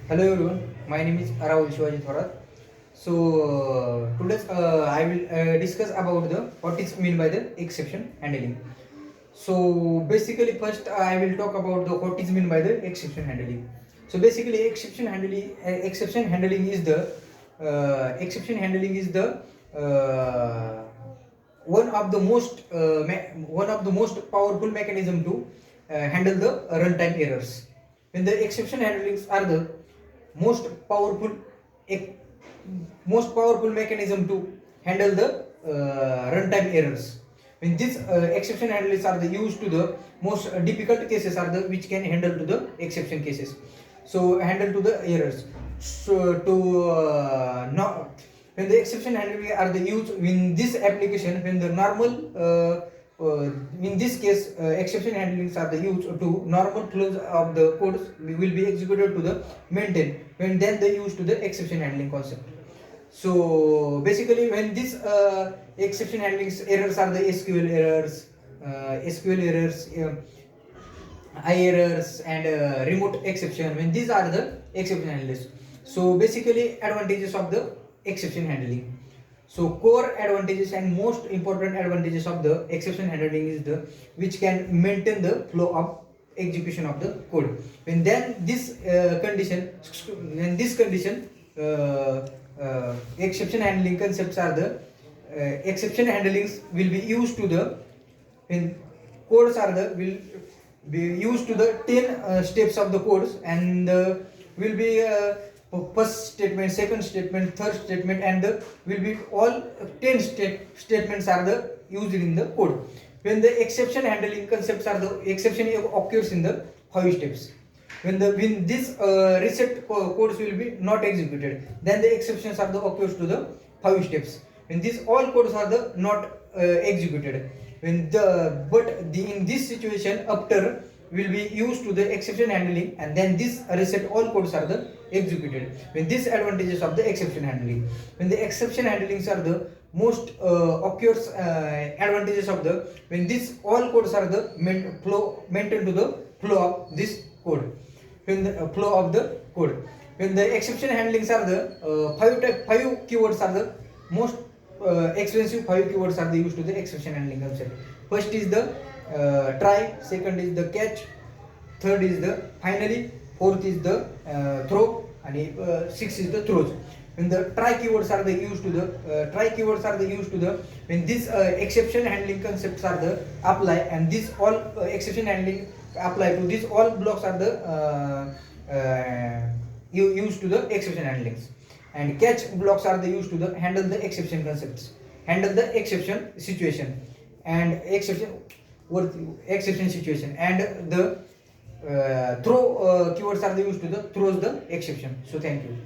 Hello everyone, my name is Rahul Shivaji Thorat. Today I will discuss about the what is mean by the exception handling. So basically first I will talk about the what is mean by the exception handling. So basically exception handling is the one of the most powerful mechanism to handle the runtime errors. When the exception handlings are the most powerful most powerful mechanism to handle the runtime errors. When these exception handlers are the used to the most difficult cases are the which can handle to the exception cases. So handle to the errors. So to not when the exception handling are the used in this application when the normal in this case exception handlings are the used to normal flows of the codes will be executed to the maintain when then they use to the exception handling concept. So basically when these exception handling errors are the SQL errors, I errors and remote exception, when these are the exception handlers. So basically advantages of the exception handling. So core advantages and most important advantages of the exception handling is the which can maintain the flow of execution of the code. When then this condition exception handling concepts are the exception handlings will be used to the when codes are the will be used to the 10 steps of the codes and will be first statement, second statement, third statement, and will be all 10 statements are the used in the code. When the exception handling concepts are the exception occurs in the 5 steps. When this reset codes will be not executed, then the exceptions are the occurs to the 5 steps. When these all codes are the not executed, when in this situation after will be used to the exception handling and then this reset all codes are the executed. When these advantages of the exception handling, when the exception handlings are the most occurs advantages of the when these all codes are the maintained to the flow of this code, when the flow of the code, when the exception handlings are the five keywords are the most expensive 5 keywords are the used to the exception handling concept. First is the try, second is the catch, third is the finally, fourth is the throw, and sixth is the throws. When the try keywords are the used to the when these exception handling concepts are the apply and this all exception handling apply to this all blocks are the you used to the exception handlings, and catch blocks are the used to the handle the exception concepts, handle the exception situation and exception situation, and the throw keywords are the used to the throws the exception. So thank you.